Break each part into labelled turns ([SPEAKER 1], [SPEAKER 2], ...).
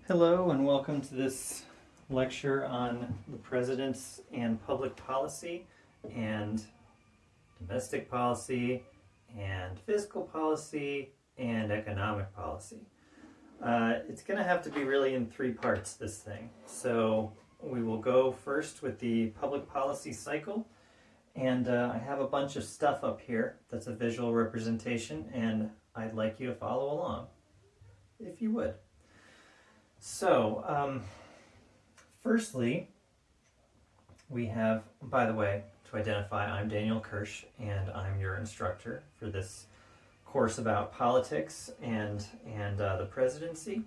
[SPEAKER 1] Hello and welcome to this lecture on the presidents and public policy and domestic policy and fiscal policy and economic policy. It's going to have to be really in three parts, this thing. So we will go first with the public policy cycle, and I have a bunch of stuff up here that's a visual representation, and I'd like you to follow along, if you would. So, firstly, we have, by the way, to identify, I'm Daniel Kirsch, and I'm your instructor for this course about politics and the presidency.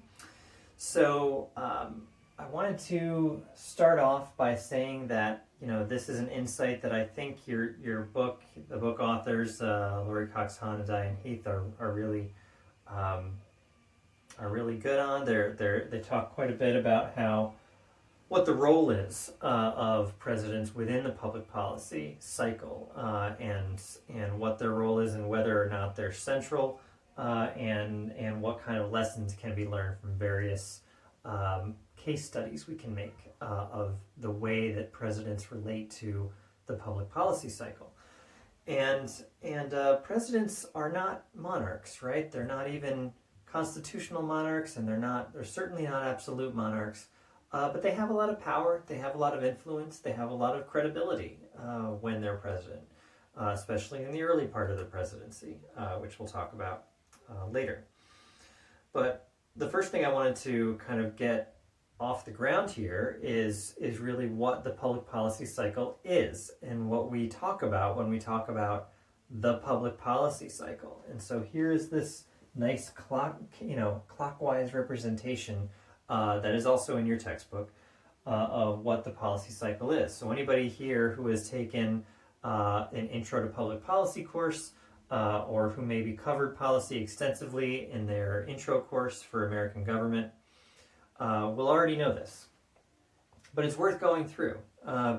[SPEAKER 1] So, I wanted to start off by saying that, this is an insight that I think the book authors, Laurie Cox Hahn and Diane Heath, are really good on. They talk quite a bit about what the role is of presidents within the public policy cycle, and what their role is and whether or not they're central, and what kind of lessons can be learned from various case studies we can make of the way that presidents relate to the public policy cycle. And presidents are not monarchs, right? They're not even constitutional monarchs, and they're certainly not absolute monarchs, but they have a lot of power, they have a lot of influence, they have a lot of credibility when they're president, especially in the early part of the presidency, which we'll talk about later. But the first thing I wanted to kind of get off the ground here is really what the public policy cycle is and what we talk about when we talk about the public policy cycle. And so here is this nice clockwise representation that is also in your textbook of what the policy cycle is. So anybody here who has taken an Intro to Public Policy course or who maybe covered policy extensively in their intro course for American government will already know this. But it's worth going through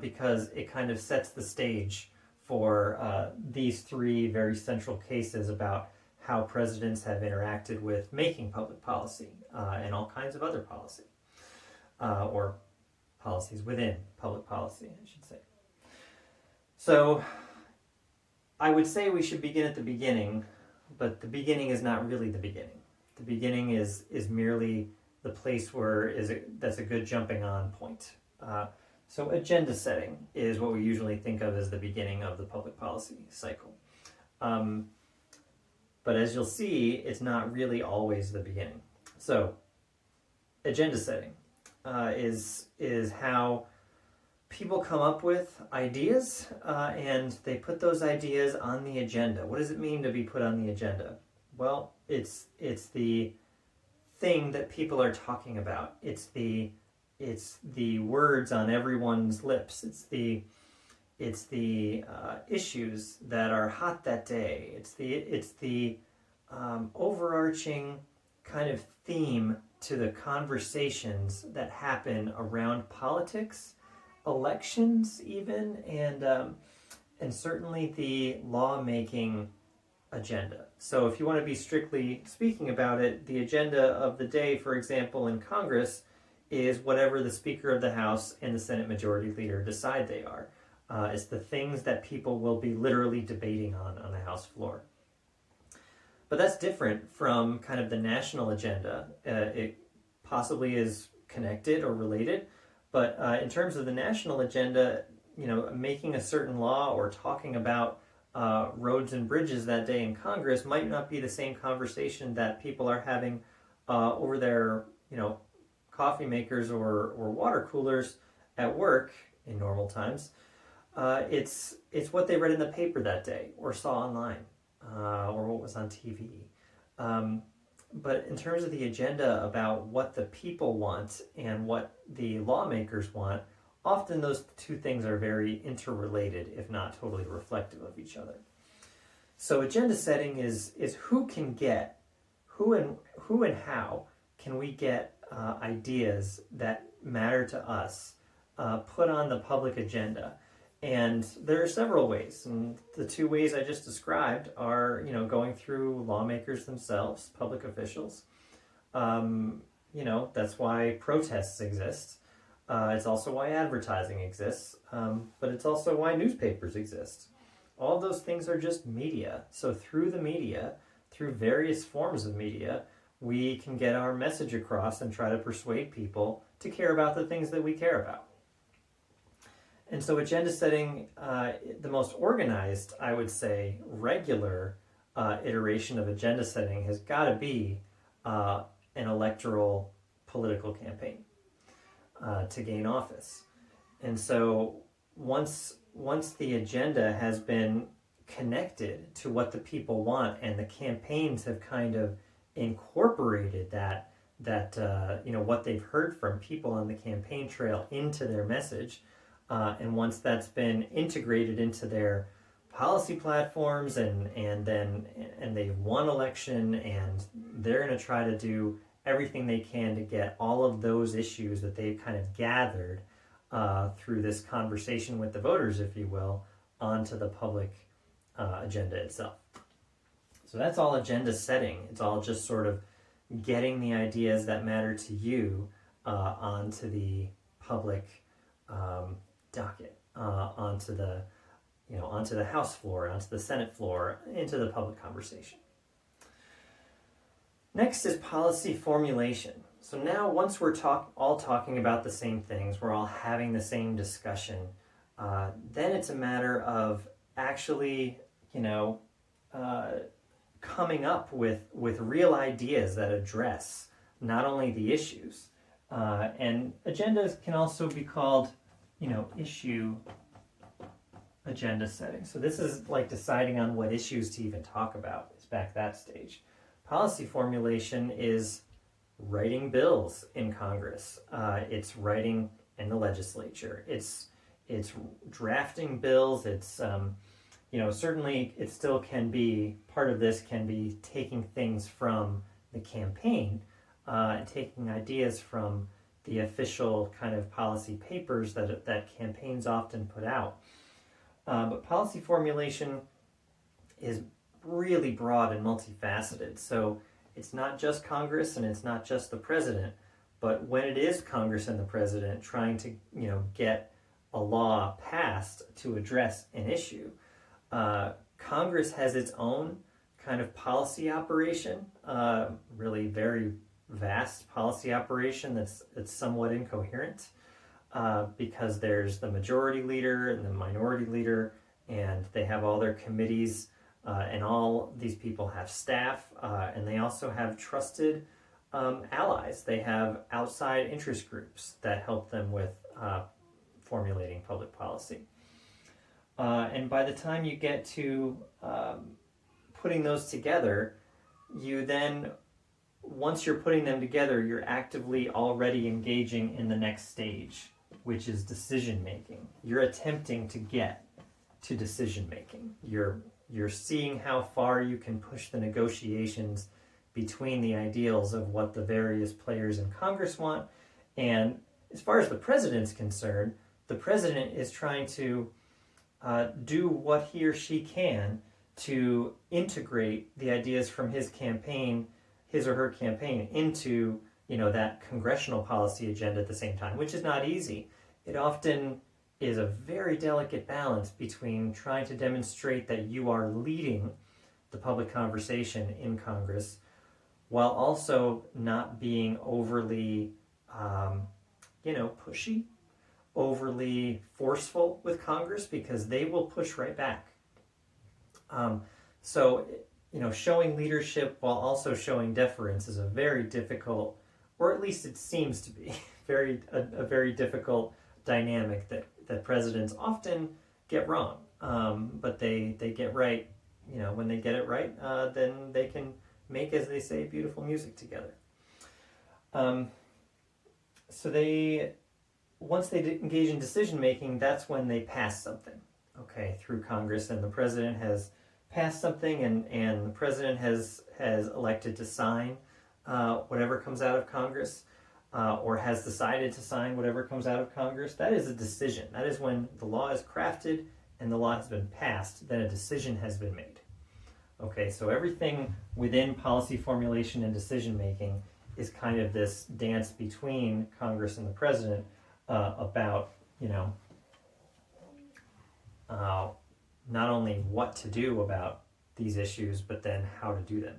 [SPEAKER 1] because it kind of sets the stage for these three very central cases about how presidents have interacted with making public policy and all kinds of other policy, or policies within public policy, I should say. So I would say we should begin at the beginning, but the beginning is not really the beginning. The beginning is merely the place where that's a good jumping on point. So agenda setting is what we usually think of as the beginning of the public policy cycle. But as you'll see, it's not really always the beginning. So, agenda setting is how people come up with ideas and they put those ideas on the agenda. What does it mean to be put on the agenda? Well, it's the thing that people are talking about. It's the words on everyone's lips. It's the issues that are hot that day. It's the overarching kind of theme to the conversations that happen around politics, elections even, and certainly the lawmaking agenda. So if you want to be strictly speaking about it, the agenda of the day, for example, in Congress, is whatever the Speaker of the House and the Senate Majority Leader decide they are. It's the things that people will be literally debating on the House floor. But that's different from kind of the national agenda. It possibly is connected or related, but in terms of the national agenda, making a certain law or talking about roads and bridges that day in Congress might not be the same conversation that people are having over their, coffee makers or water coolers at work in normal times. It's what they read in the paper that day or saw online or what was on TV. But in terms of the agenda about what the people want and what the lawmakers want, often those two things are very interrelated, if not totally reflective of each other. So agenda setting is who and how can we get ideas that matter to us put on the public agenda. And there are several ways, and the two ways I just described are, going through lawmakers themselves, public officials, that's why protests exist. It's also why advertising exists, but it's also why newspapers exist. All those things are just media. So through the media, through various forms of media, we can get our message across and try to persuade people to care about the things that we care about. And so agenda setting, the most organized, I would say, regular iteration of agenda setting has got to be an electoral political campaign to gain office. And so once the agenda has been connected to what the people want, and the campaigns have kind of incorporated that what they've heard from people on the campaign trail into their message, and once that's been integrated into their policy platforms, and they've won election, and they're going to try to do everything they can to get all of those issues that they've kind of gathered through this conversation with the voters, if you will, onto the public agenda itself. So that's all agenda setting. It's all just sort of getting the ideas that matter to you onto the public docket, onto the House floor, onto the Senate floor, into the public conversation. Next is policy formulation. So now, once we're all talking about the same things, we're all having the same discussion, then it's a matter of actually, coming up with real ideas that address not only the issues, and agendas can also be called, issue agenda setting. So this is like deciding on what issues to even talk about. It's back that stage. Policy formulation is writing bills in Congress. It's writing in the legislature. It's drafting bills. It's certainly it still can be part of this, can be taking things from the campaign, taking ideas from the official kind of policy papers that campaigns often put out. But policy formulation is really broad and multifaceted. So it's not just Congress and it's not just the president, but when it is Congress and the president trying to get a law passed to address an issue, Congress has its own kind of policy operation, really very vast policy operation that's somewhat incoherent, because there's the majority leader and the minority leader, and they have all their committees, and all these people have staff, and they also have trusted allies. They have outside interest groups that help them with formulating public policy. And by the time you get to putting those together, you then, once you're putting them together, you're actively already engaging in the next stage, which is decision making. You're attempting to get to decision making. You're seeing how far you can push the negotiations between the ideals of what the various players in Congress want. And as far as the president's concerned, the president is trying to do what he or she can to integrate the ideas from his or her campaign, into that congressional policy agenda at the same time, which is not easy. It often is a very delicate balance between trying to demonstrate that you are leading the public conversation in Congress while also not being overly pushy, overly forceful with Congress, because they will push right back. So showing leadership while also showing deference is a very difficult, or at least it seems to be, a very difficult dynamic that presidents often get wrong. But they get right. When they get it right, then they can make, as they say, beautiful music together. So once they engage in decision making, that's when they pass something, through Congress, and the president has passed something, and the president has elected to sign whatever comes out of Congress, or has decided to sign whatever comes out of Congress. That is a decision. That is when the law is crafted and the law has been passed, then a decision has been made. So everything within policy formulation and decision making is kind of this dance between Congress and the president about, not only what to do about these issues, but then how to do them.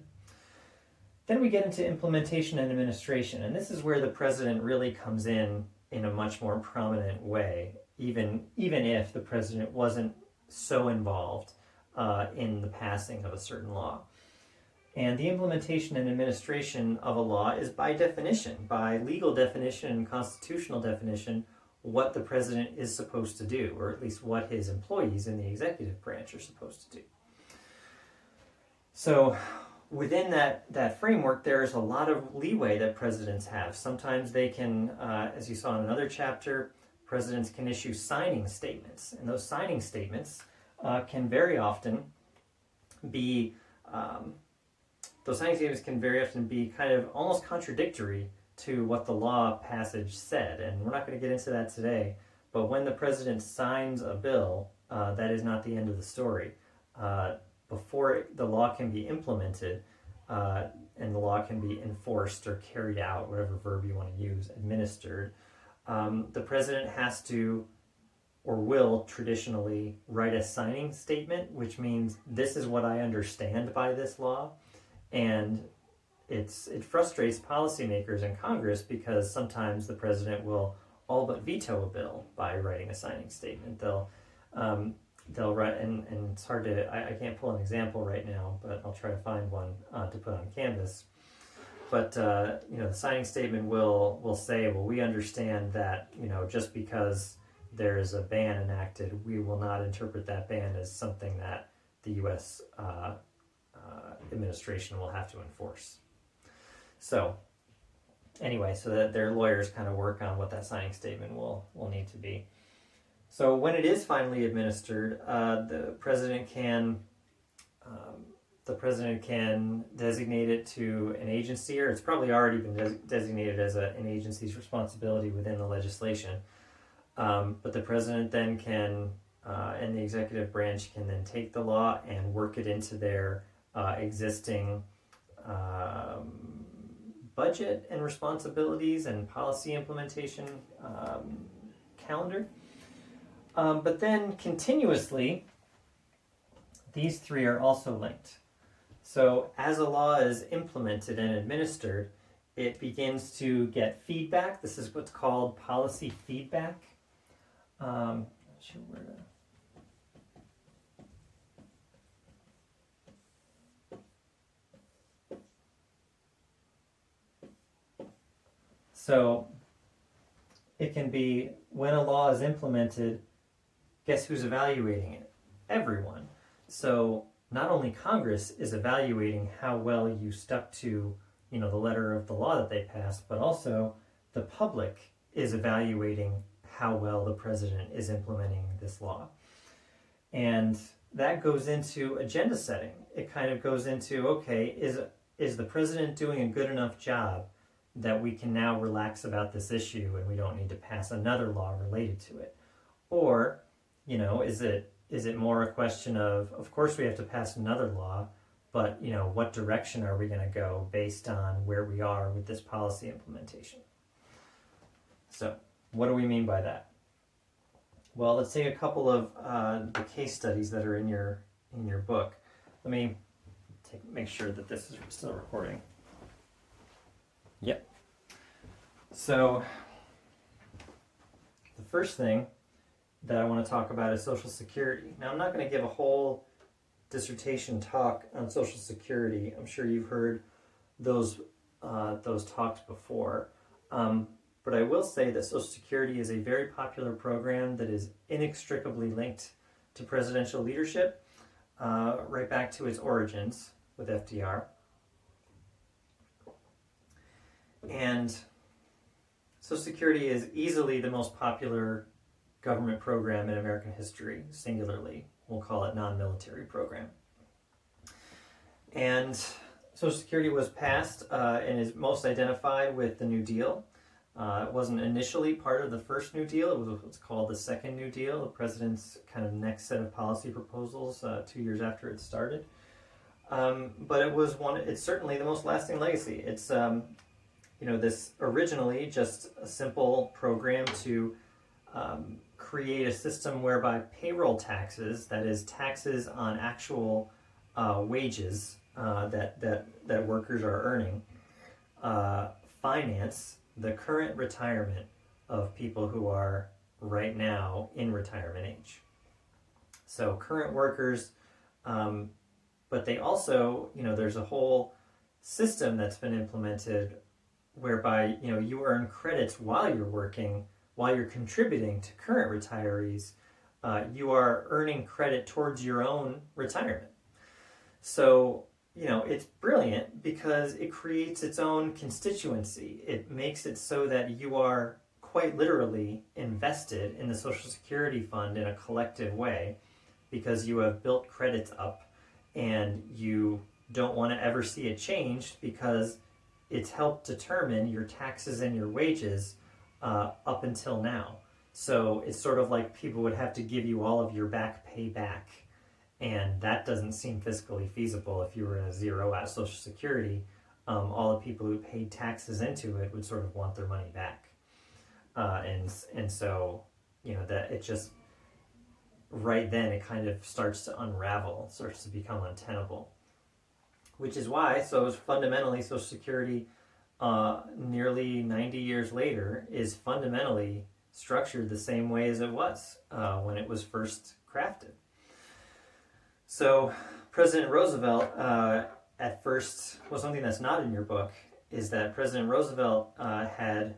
[SPEAKER 1] Then we get into implementation and administration, and this is where the president really comes in a much more prominent way, even if the president wasn't so involved in the passing of a certain law. And the implementation and administration of a law is by definition, by legal definition and constitutional definition, what the president is supposed to do, or at least what his employees in the executive branch are supposed to do. So within that framework, there's a lot of leeway that presidents have. Sometimes they can, as you saw in another chapter, presidents can issue signing statements. And those signing statements can very often be kind of almost contradictory to what the law passage said. And we're not going to get into that today, but when the president signs a bill, that is not the end of the story. Before the law can be implemented and the law can be enforced or carried out, whatever verb you want to use, administered, the president has to or will traditionally write a signing statement, which means this is what I understand by this law. And it frustrates policymakers in Congress because sometimes the president will all but veto a bill by writing a signing statement. They'll write, and it's hard to, I can't pull an example right now, but I'll try to find one to put on Canvas. But the signing statement will say, well, we understand that just because there is a ban enacted, we will not interpret that ban as something that the U.S. Administration will have to enforce. So anyway, so that their lawyers kind of work on what that signing statement will need to be. So when it is finally administered, the president can designate it to an agency, or it's probably already been designated as an agency's responsibility within the legislation. But the president then can, and the executive branch can then take the law and work it into their existing budget and responsibilities and policy implementation calendar. But then continuously, these three are also linked. So as a law is implemented and administered, it begins to get feedback. This is what's called policy feedback. Not sure where to... So it can be when a law is implemented, guess who's evaluating it? Everyone. So not only Congress is evaluating how well you stuck to, the letter of the law that they passed, but also the public is evaluating how well the president is implementing this law. And that goes into agenda setting. It kind of goes into, okay, is the president doing a good enough job that we can now relax about this issue and we don't need to pass another law related to it? Or, is it more a question of course we have to pass another law, but, what direction are we going to go based on where we are with this policy implementation? So, what do we mean by that? Well, let's take a couple of the case studies that are in your book. Let me make sure that this is still recording. Yep. So the first thing that I want to talk about is Social Security. Now, I'm not going to give a whole dissertation talk on Social Security. I'm sure you've heard those talks before. But I will say that Social Security is a very popular program that is inextricably linked to presidential leadership, right back to its origins with FDR. And Social Security is easily the most popular government program in American history, singularly. We'll call it non-military program. And Social Security was passed and is most identified with the New Deal. It wasn't initially part of the first New Deal. It was what's called the Second New Deal, the president's kind of next set of policy proposals 2 years after it started. But it's certainly the most lasting legacy. this originally just a simple program to create a system whereby payroll taxes, that is, taxes on actual wages that workers are earning, finance the current retirement of people who are right now in retirement age. So current workers, but they also, there's a whole system that's been implemented whereby, you earn credits while you're working, while you're contributing to current retirees. You are earning credit towards your own retirement. So, it's brilliant because it creates its own constituency. It makes it so that you are quite literally invested in the Social Security Fund in a collective way, because you have built credits up and you don't want to ever see it changed, because it's helped determine your taxes and your wages up until now. So it's sort of like people would have to give you all of your back pay back, and that doesn't seem fiscally feasible. If you were in a zero out Social Security, all the people who paid taxes into it would sort of want their money back. And so, that it just, right then, it kind of starts to unravel, starts to become untenable. Which is why, so fundamentally, Social Security, nearly 90 years later, is fundamentally structured the same way as it was when it was first crafted. So President Roosevelt, at first, well, something that's not in your book is that President Roosevelt had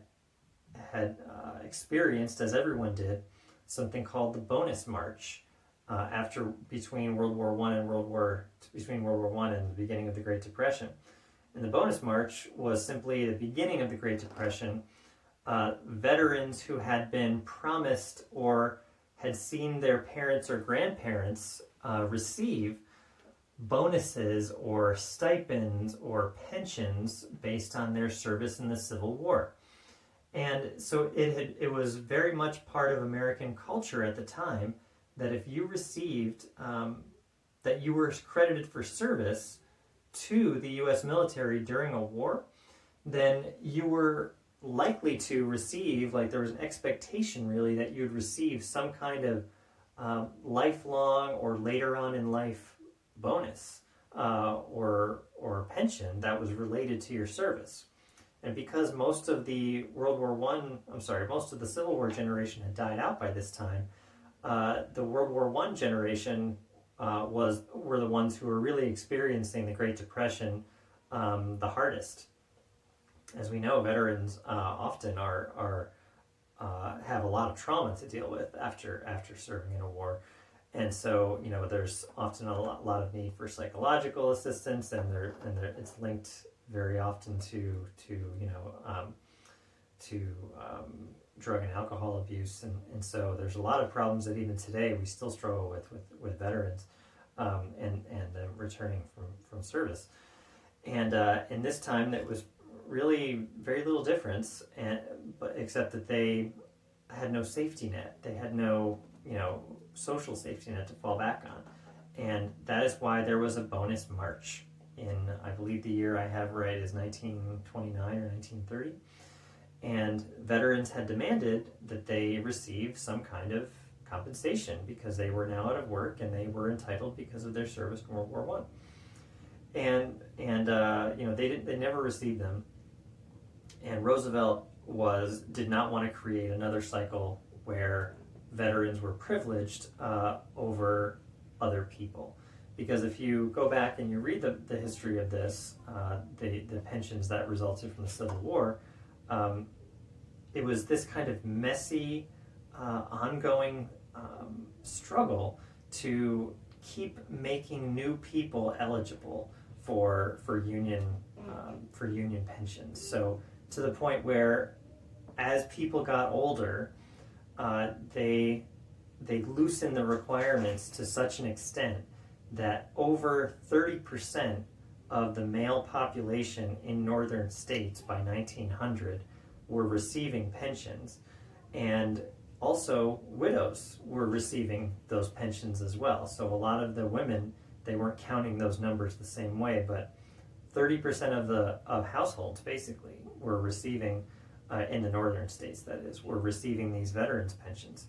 [SPEAKER 1] experienced, as everyone did, something called the Bonus March between World War I and the beginning of the Great Depression. And the Bonus March was simply the beginning of the Great Depression. Veterans who had been promised or had seen their parents or grandparents receive bonuses or stipends or pensions based on their service in the Civil War. And so it was very much part of American culture at the time that if you received, that you were credited for service to the U.S. military during a war, then you were likely to receive, there was an expectation really that you'd receive some kind of lifelong or later on in life bonus or pension that was related to your service. And because most of the most of the Civil War generation had died out by this time, the World War I generation were the ones who were really experiencing the Great Depression the hardest. As we know, veterans often have a lot of trauma to deal with after serving in a war. And so, there's often a lot of need for psychological assistance, and it's linked very often to drug and alcohol abuse, and so there's a lot of problems that even today we still struggle with veterans and returning from service. And in this time, that was really very little difference, but except that they had no safety net. They had no social safety net to fall back on, and that is why there was a bonus march in, I believe the year I have right is 1929 or 1930, and veterans had demanded that they receive some kind of compensation because they were now out of work and they were entitled because of their service in World War I. And they never received them, and Roosevelt did not want to create another cycle where veterans were privileged over other people. Because if you go back and you read the history of this, the pensions that resulted from the Civil War, it was this kind of messy, ongoing struggle to keep making new people eligible for union pensions. So to the point where, as people got older, they loosened the requirements to such an extent that over 30% of the male population in northern states by 1900 were receiving pensions, and also widows were receiving those pensions as well. So a lot of the women, they weren't counting those numbers the same way, but 30% of households basically were receiving, in the northern states that is, were receiving these veterans pensions.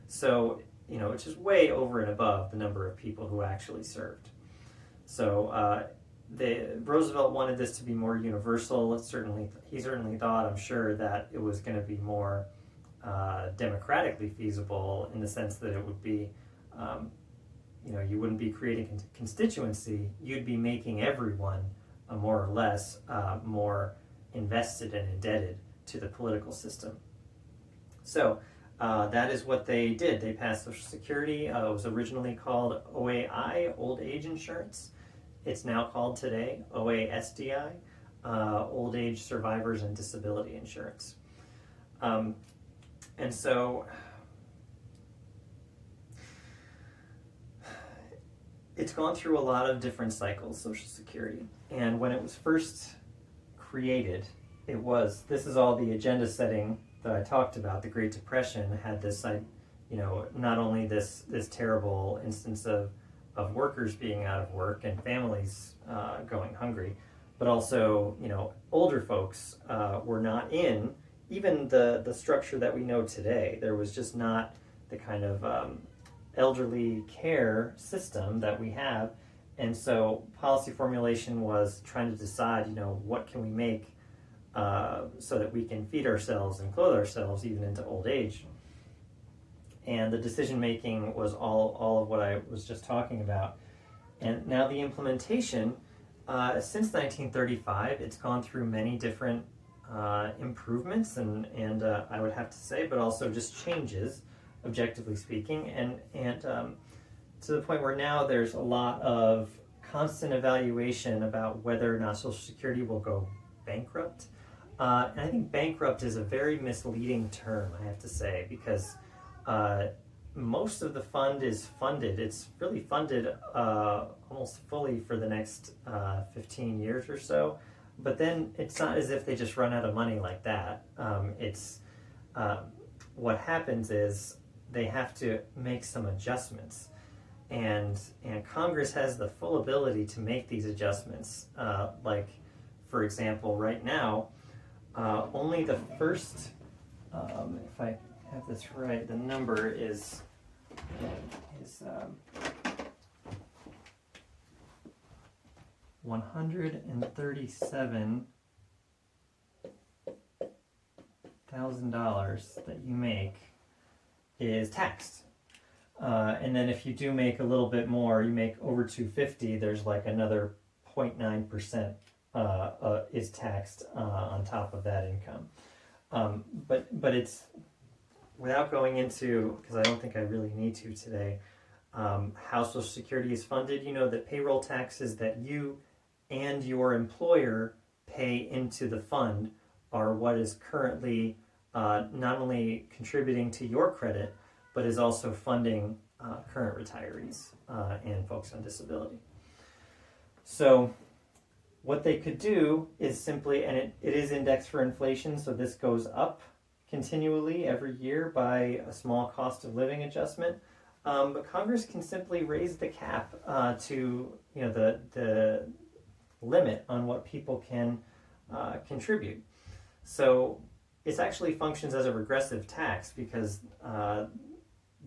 [SPEAKER 1] So, which is way over and above the number of people who actually served. So Roosevelt wanted this to be more universal. He certainly thought, I'm sure, that it was going to be more democratically feasible, in the sense that it would be, you wouldn't be creating a constituency, you'd be making everyone more or less more invested and indebted to the political system. So that is what they did. They passed Social Security. It was originally called OAI, Old Age Insurance. It's now called today OASDI, Old Age Survivors and Disability Insurance. And so it's gone through a lot of different cycles, Social Security. And when it was first created, this is all the agenda setting that I talked about. The Great Depression had this, not only this terrible instance of workers being out of work and families going hungry, but also, older folks were not in even the structure that we know today. There was just not the kind of elderly care system that we have. And so policy formulation was trying to decide, what can we make so that we can feed ourselves and clothe ourselves even into old age. And the decision making was all of what I was just talking about. And now the implementation, since 1935, it's gone through many different improvements and I would have to say, but also just changes, objectively speaking, and to the point where now there's a lot of constant evaluation about whether or not Social Security will go bankrupt. And I think bankrupt is a very misleading term, I have to say, because most of the fund is funded. It's really funded almost fully for the next 15 years or so. But then it's not as if they just run out of money like that. What happens is they have to make some adjustments. And Congress has the full ability to make these adjustments. Like, for example, right now, only the first, if I have this right, the number is $137,000 that you make is taxed. And then if you do make a little bit more, you make over 250, there's like another 0.9% is taxed on top of that income. But it's, without going into, because I don't think I really need to today, how Social Security is funded, that payroll taxes that you and your employer pay into the fund are what is currently not only contributing to your credit, but is also funding current retirees and folks on disability. So what they could do is simply, and it is indexed for inflation, so this goes up continually every year by a small cost of living adjustment. But Congress can simply raise the cap to the limit on what people can contribute. So it actually functions as a regressive tax, because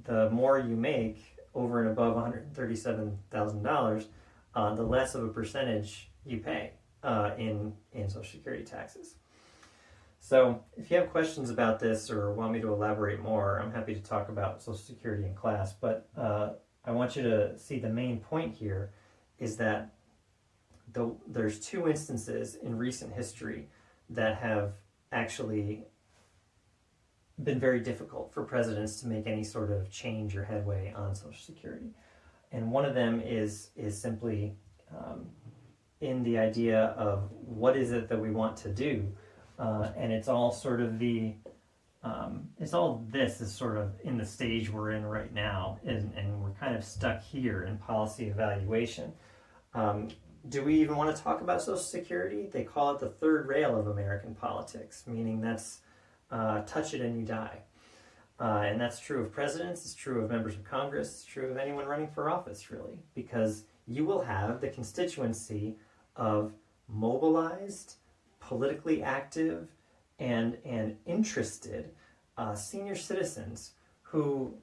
[SPEAKER 1] the more you make over and above $137,000, the less of a percentage you pay in Social Security taxes. So if you have questions about this or want me to elaborate more, I'm happy to talk about Social Security in class, but I want you to see the main point here is that there's two instances in recent history that have actually been very difficult for presidents to make any sort of change or headway on Social Security. And one of them is simply in the idea of what is it that we want to do. And it's all sort of this is sort of in the stage we're in right now, and we're kind of stuck here in policy evaluation. Do we even want to talk about Social Security? They call it the third rail of American politics, meaning that's touch it and you die. And that's true of presidents, it's true of members of Congress, it's true of anyone running for office, really, because you will have the constituency of mobilized, politically active and interested senior citizens who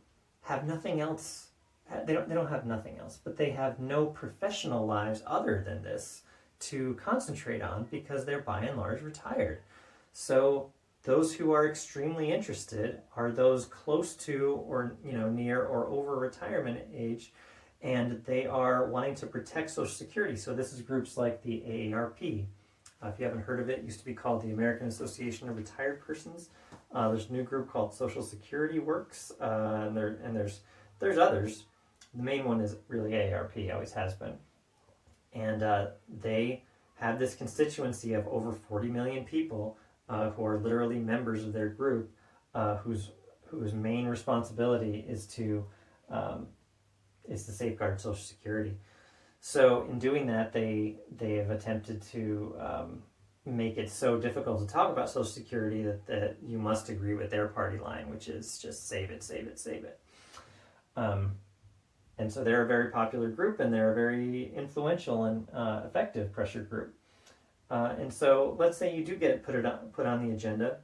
[SPEAKER 1] have nothing else. They don't have nothing else, but they have no professional lives other than this to concentrate on because they're by and large retired. So those who are extremely interested are those close to or near or over retirement age, and they are wanting to protect Social Security. So this is groups like the AARP. If you haven't heard of it, it used to be called the American Association of Retired Persons. There's a new group called Social Security Works, and there's others. The main one is really AARP, always has been. And they have this constituency of over 40 million people who are literally members of their group, whose main responsibility is to safeguard Social Security. So in doing that, they have attempted to make it so difficult to talk about Social Security that you must agree with their party line, which is just save it, save it, save it. And so they're a very popular group, and they're a very influential and effective pressure group. And so let's say you do get put on the agenda.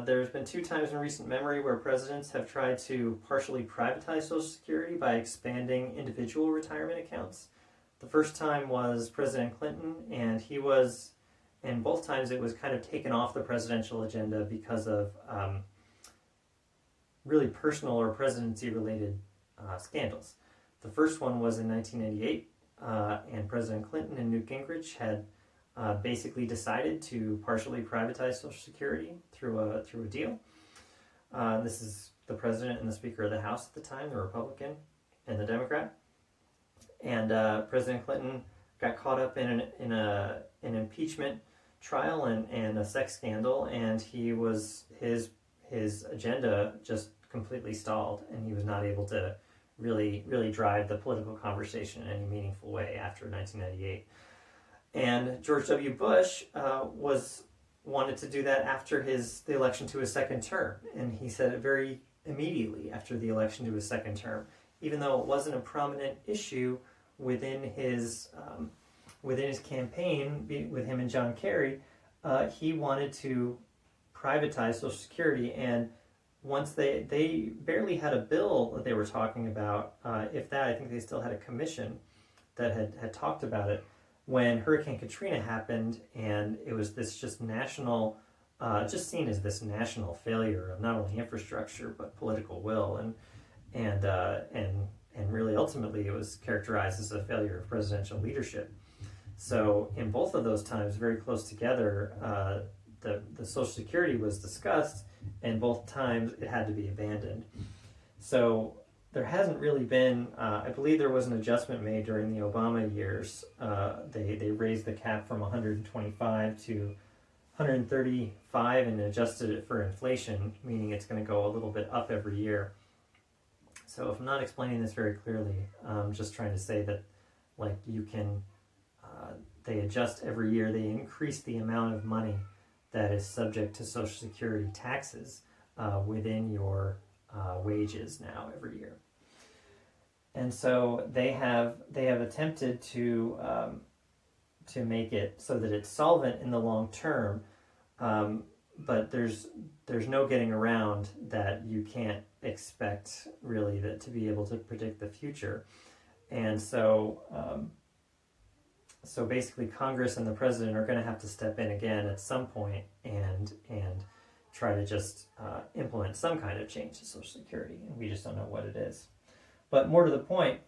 [SPEAKER 1] There's been 2 times in recent memory where presidents have tried to partially privatize Social Security by expanding individual retirement accounts. The first time was President Clinton, and both times it was kind of taken off the presidential agenda because of really personal or presidency-related scandals. The first one was in 1998, and President Clinton and Newt Gingrich had basically decided to partially privatize Social Security through a deal. This is the president and the Speaker of the House at the time, the Republican and the Democrat. And President Clinton got caught up in an impeachment trial and a sex scandal, and his agenda just completely stalled, and he was not able to really drive the political conversation in any meaningful way after 1998. And George W. Bush wanted to do that after the election to his second term, and he said it very immediately after the election to his second term, even though it wasn't a prominent issue within his campaign with him and John Kerry. He wanted to privatize Social Security, and once they barely had a bill that they were talking about, if that, I think they still had a commission that had talked about it when Hurricane Katrina happened, and it was this just just seen as this national failure of not only infrastructure but political will, and really ultimately it was characterized as a failure of presidential leadership. So in both of those times, very close together, the Social Security was discussed, and both times it had to be abandoned. So there hasn't really been, I believe there was an adjustment made during the Obama years. They raised the cap from 125 to 135 and adjusted it for inflation, meaning it's going to go a little bit up every year. So if I'm not explaining this very clearly, I'm just trying to say that they adjust every year. They increase the amount of money that is subject to Social Security taxes within your wages now every year. And so they have attempted to make it so that it's solvent in the long term, but there's no getting around that. You can't expect really that to be able to predict the future. And so basically Congress and the president are going to have to step in again at some point and try to just implement some kind of change to Social Security, and we just don't know what it is. But more to the point,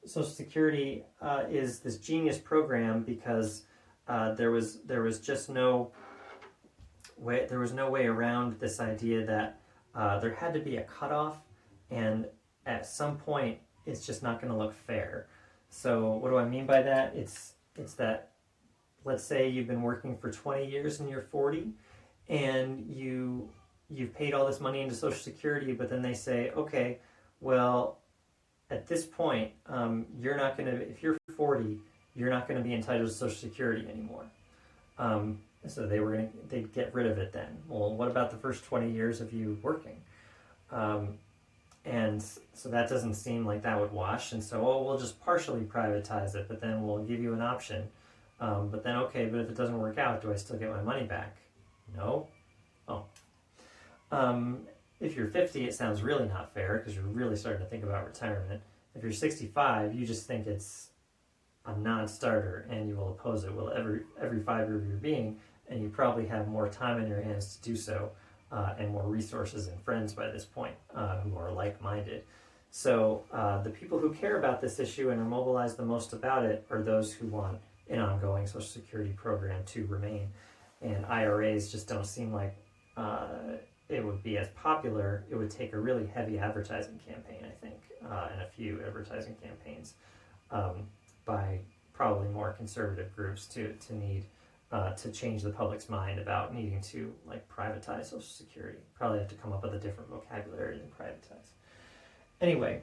[SPEAKER 1] Social Security is this genius program because there was just no way around this idea that there had to be a cutoff, and at some point it's just not going to look fair. So what do I mean by that? It's that, let's say you've been working for 20 years and you're 40, and you've paid all this money into Social Security, but then they say, okay, well, at this point, you're not going to, if you're 40, you're not going to be entitled to Social Security anymore. So they'd get rid of it then. Well, what about the first 20 years of you working? And so that doesn't seem like that would wash. And so, we'll just partially privatize it, but then we'll give you an option But then, okay, but if it doesn't work out, do I still get my money back? No. Oh. If you're 50, it sounds really not fair because you're really starting to think about retirement. If you're 65, you just think it's a non-starter and you will oppose it. Well, every fiber of your being, and you probably have more time in your hands to do so, and more resources and friends by this point who are like-minded. So the people who care about this issue and are mobilized the most about it are those who want an ongoing Social Security program to remain. And IRAs just don't seem like it would be as popular. It would take a really heavy advertising campaign, I think, and a few advertising campaigns by probably more conservative groups to need to change the public's mind about needing to like privatize Social Security. Probably have to come up with a different vocabulary than privatize. Anyway,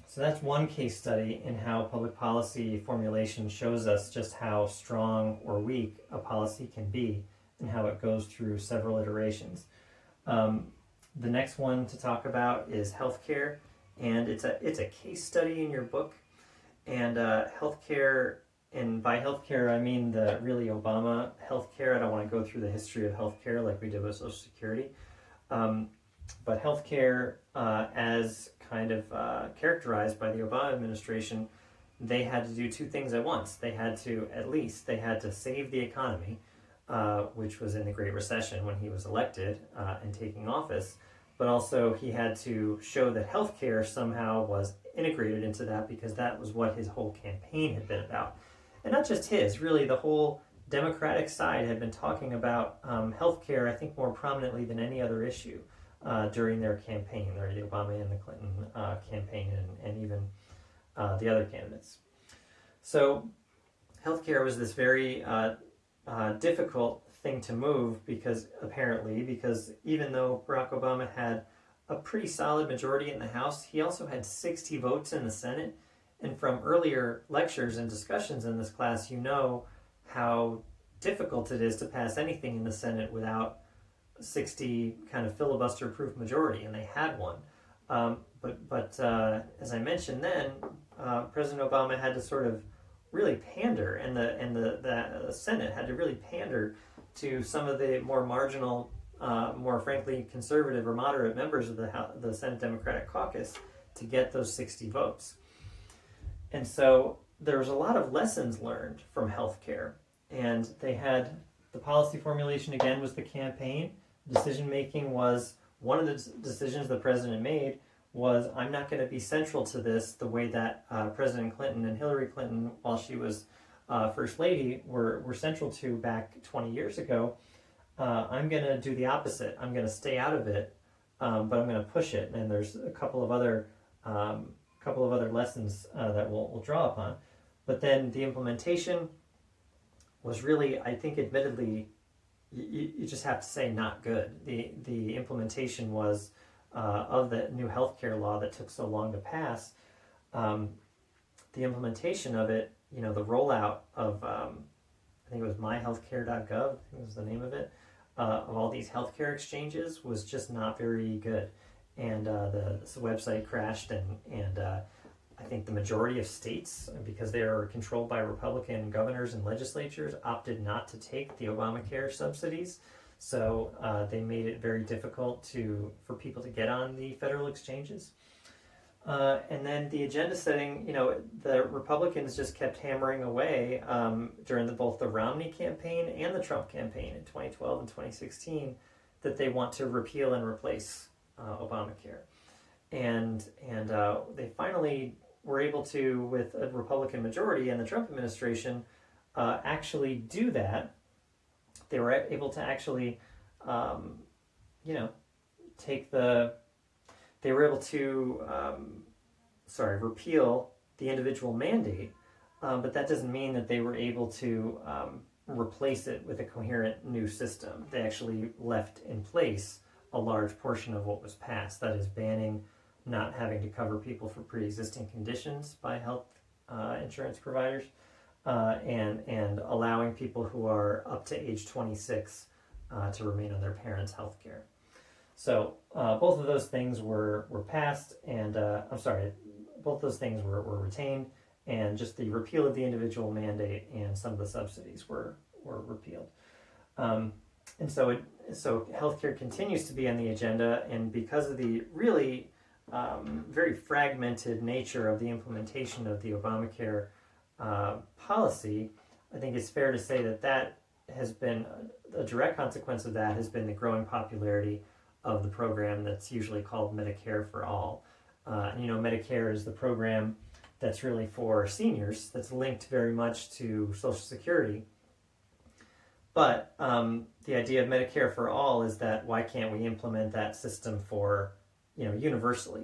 [SPEAKER 1] so that's one case study in how public policy formulation shows us just how strong or weak a policy can be and how it goes through several iterations. The next one to talk about is healthcare, and it's a case study in your book. And healthcare, and by healthcare I mean the really Obama healthcare. I don't want to go through the history of healthcare like we did with Social Security, but healthcare as kind of characterized by the Obama administration, they had to do two things at once. They had to save the economy, which was in the Great Recession when he was elected and taking office, but also he had to show that healthcare somehow was integrated into that because that was what his whole campaign had been about. And not just his, really the whole Democratic side had been talking about healthcare, I think, more prominently than any other issue during their campaign, or the Obama and the Clinton campaign, and even the other candidates. So healthcare was this very difficult thing to move because even though Barack Obama had a pretty solid majority in the House, he also had 60 votes in the Senate. And from earlier lectures and discussions in this class, you know how difficult it is to pass anything in the Senate without 60 kind of filibuster-proof majority, and they had one. But as I mentioned then, President Obama had to sort of really pander, and the Senate had to really pander to some of the more marginal, more frankly conservative or moderate members of the Senate Democratic Caucus to get those 60 votes. And so there was a lot of lessons learned from healthcare, and they had the policy formulation again was the campaign. Decision making was one of the decisions the president made was, I'm not going to be central to this the way that President Clinton and Hillary Clinton, while she was First Lady, were central to back 20 years ago. I'm going to do the opposite. I'm going to stay out of it, but I'm going to push it. And there's a couple of other lessons that we'll draw upon. But then the implementation was really, I think, admittedly, you just have to say not good. The implementation was of the new healthcare law that took so long to pass. The implementation of it, the rollout of, I think it was myhealthcare.gov, I think was the name of it, of all these healthcare exchanges was just not very good. And the website crashed, and I think the majority of states, because they are controlled by Republican governors and legislatures, opted not to take the Obamacare subsidies. So they made it very difficult for people to get on the federal exchanges. And then the agenda setting, the Republicans just kept hammering away during both the Romney campaign and the Trump campaign in 2012 and 2016 that they want to repeal and replace Obamacare. And they finally were able to, with a Republican majority and the Trump administration, actually do that. They were able to actually, repeal the individual mandate, but that doesn't mean that they were able to replace it with a coherent new system. They actually left in place a large portion of what was passed, that is banning not having to cover people for pre-existing conditions by health insurance providers, and allowing people who are up to age 26 to remain on their parents' health care. So both of those things were passed, and both those things were retained, and just the repeal of the individual mandate and some of the subsidies were repealed. And so healthcare continues to be on the agenda, and because of the really very fragmented nature of the implementation of the Obamacare policy, I think it's fair to say that has been a direct consequence of that has been the growing popularity of the program that's usually called Medicare for All. Medicare is the program that's really for seniors, that's linked very much to Social Security. But the idea of Medicare for All is that why can't we implement that system for, universally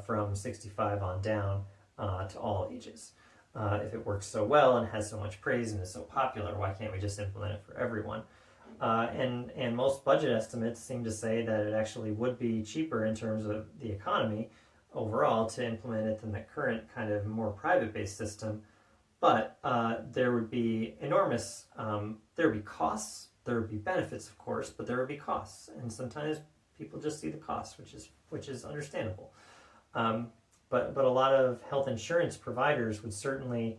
[SPEAKER 1] from 65 on down to all ages? If it works so well and has so much praise and is so popular, why can't we just implement it for everyone? And most budget estimates seem to say that it actually would be cheaper in terms of the economy overall to implement it than the current kind of more private-based system. But there would be enormous, there would be costs, there would be benefits, of course, but there would be costs. And sometimes people just see the costs, which is understandable. But a lot of health insurance providers would certainly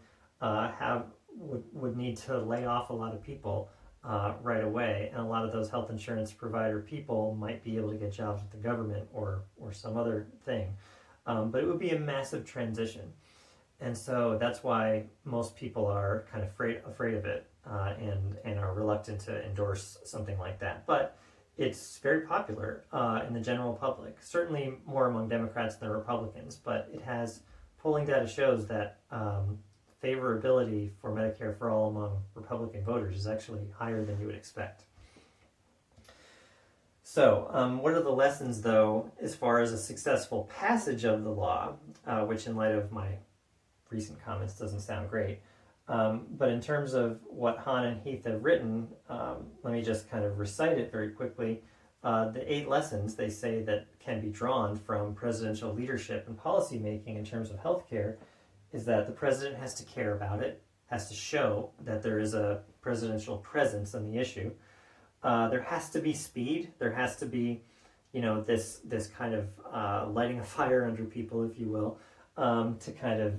[SPEAKER 1] would need to lay off a lot of people right away, and a lot of those health insurance provider people might be able to get jobs with the government or some other thing. But it would be a massive transition. And so that's why most people are kind of afraid of it and are reluctant to endorse something like that. But it's very popular in the general public, certainly more among Democrats than Republicans, but it has, polling data shows that favorability for Medicare for All among Republican voters is actually higher than you would expect. So what are the lessons, though, as far as a successful passage of the law, which in light of my recent comments doesn't sound great. But in terms of what Hahn and Heath have written, let me just kind of recite it very quickly. The 8 lessons they say that can be drawn from presidential leadership and policymaking in terms of healthcare is that the president has to care about it, has to show that there is a presidential presence on the issue. There has to be speed. There has to be, this kind of lighting a fire under people, if you will, to kind of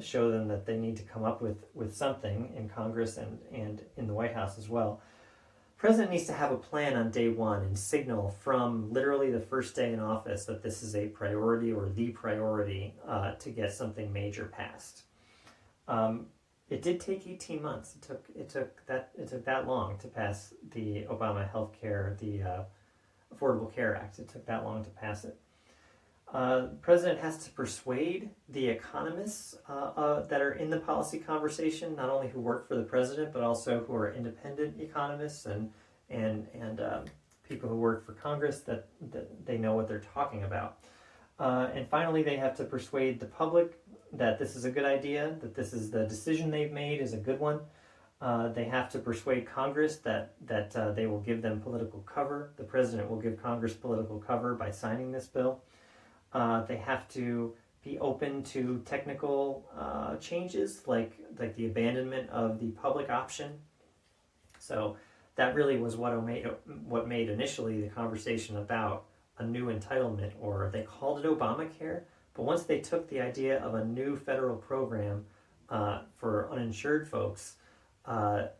[SPEAKER 1] show them that they need to come up with something in Congress and in the White House as well. The president needs to have a plan on day one and signal from literally the first day in office that this is a priority or the priority to get something major passed. It did take 18 months. It took that long to pass the Obama Healthcare, the Affordable Care Act. It took that long to pass it. The president has to persuade the economists that are in the policy conversation, not only who work for the president, but also who are independent economists and people who work for Congress that they know what they're talking about. And finally, they have to persuade the public that this is a good idea, that this is the decision they've made is a good one. They have to persuade Congress that they will give them political cover. The president will give Congress political cover by signing this bill. They have to be open to technical changes like the abandonment of the public option. So that really was what made initially the conversation about a new entitlement, or they called it Obamacare. But once they took the idea of a new federal program for uninsured folks out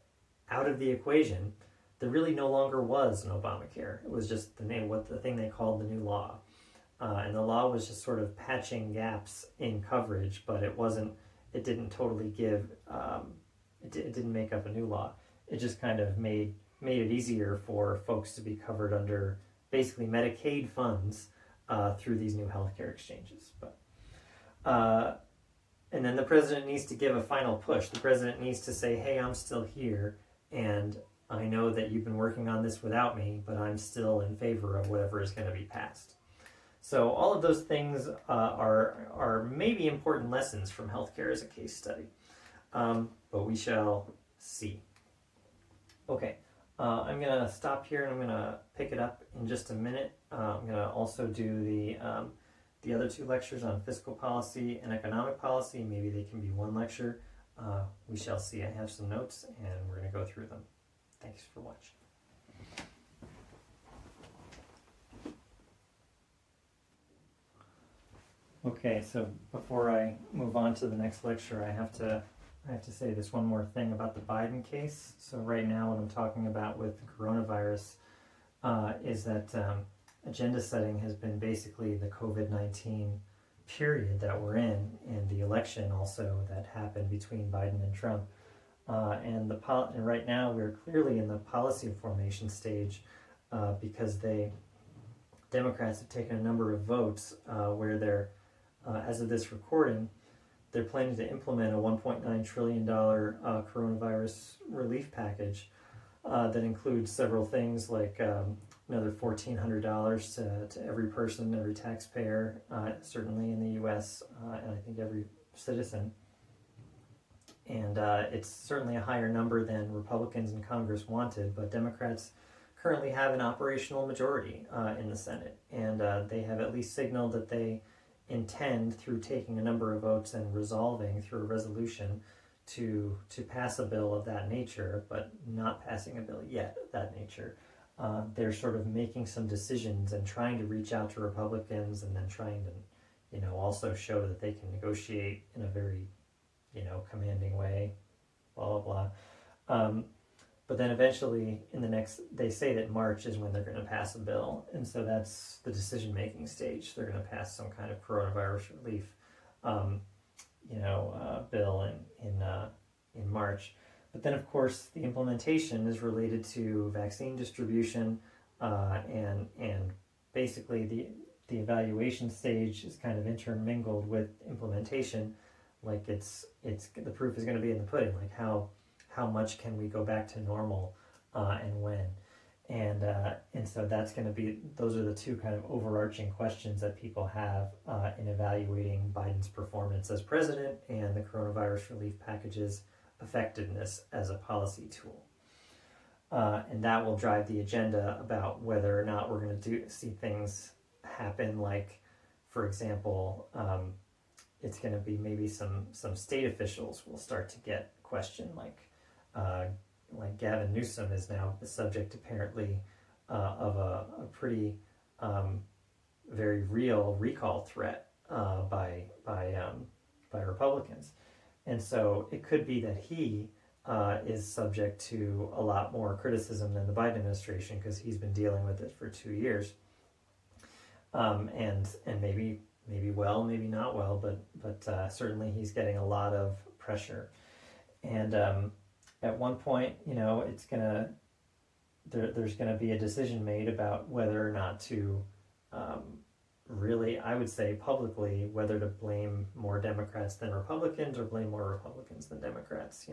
[SPEAKER 1] of the equation, there really no longer was an Obamacare. It was just the thing they called the new law. And the law was just sort of patching gaps in coverage, but it didn't totally give, it didn't make up a new law. It just kind of made it easier for folks to be covered under basically Medicaid funds through these new healthcare exchanges. And then the president needs to give a final push. The president needs to say, hey, I'm still here, and I know that you've been working on this without me, but I'm still in favor of whatever is going to be passed. So all of those things are maybe important lessons from healthcare as a case study, but we shall see. Okay, I'm going to stop here and I'm going to pick it up in just a minute. I'm going to also do the other 2 lectures on fiscal policy and economic policy. Maybe they can be one lecture. We shall see. I have some notes and we're going to go through them. Thanks for watching. Okay, so before I move on to the next lecture, I have to say this one more thing about the Biden case. So right now, what I'm talking about with coronavirus is that agenda setting has been basically the COVID-19 period that we're in, and the election also that happened between Biden and Trump. And right now we're clearly in the policy formation stage because Democrats have taken a number of votes where they're, as of this recording, they're planning to implement a $1.9 trillion coronavirus relief package that includes several things like another $1,400 to every person, every taxpayer, certainly in the U.S., and I think every citizen. And it's certainly a higher number than Republicans in Congress wanted, but Democrats currently have an operational majority in the Senate, and they have at least signaled that they intend, through taking a number of votes and resolving through a resolution, to pass a bill of that nature, but not passing a bill yet of that nature. They're sort of making some decisions and trying to reach out to Republicans, and then trying to, also show that they can negotiate in a very, commanding way, blah, blah, blah. But then eventually they say that March is when they're going to pass a bill. And so that's the decision-making stage. They're going to pass some kind of coronavirus relief, bill in March. But then, of course, the implementation is related to vaccine distribution, and basically the evaluation stage is kind of intermingled with implementation. Like it's the proof is going to be in the pudding. Like how much can we go back to normal, and when, and so that's going to be, those are the two kind of overarching questions that people have in evaluating Biden's performance as president and the coronavirus relief package's effectiveness as a policy tool. And that will drive the agenda about whether or not we're going to see things happen, like, for example, it's going to be maybe some state officials will start to get questioned, like Gavin Newsom is now the subject, apparently, of a pretty very real recall threat by Republicans. And so it could be that he is subject to a lot more criticism than the Biden administration, because he's been dealing with it for 2 years. And maybe well, maybe not well, but certainly he's getting a lot of pressure. And at one point, it's there's gonna be a decision made about whether or not to really, I would say publicly, whether to blame more Democrats than Republicans or blame more Republicans than Democrats.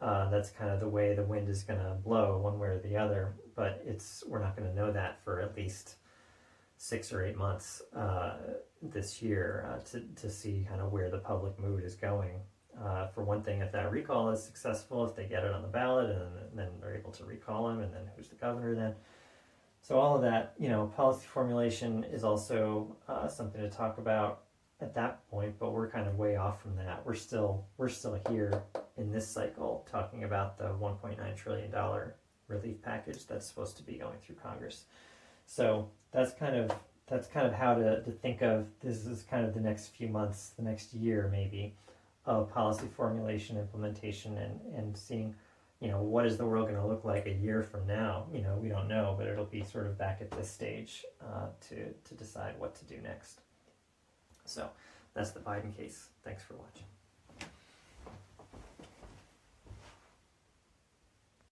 [SPEAKER 1] That's kind of the way the wind is gonna blow, one way or the other. But we're not gonna know that for at least 6 or 8 months this year to see kind of where the public mood is going. For one thing, if that recall is successful, if they get it on the ballot, and then they're able to recall him, and then who's the governor then? So all of that, policy formulation is also something to talk about at that point, but we're kind of way off from that. We're still here in this cycle talking about the $1.9 trillion relief package that's supposed to be going through Congress. So that's kind of how to think of this is kind of the next few months, the next year maybe, of policy formulation, implementation, and seeing, what is the world going to look like a year from now? We don't know, but it'll be sort of back at this stage to decide what to do next. So that's the Biden case. Thanks for watching.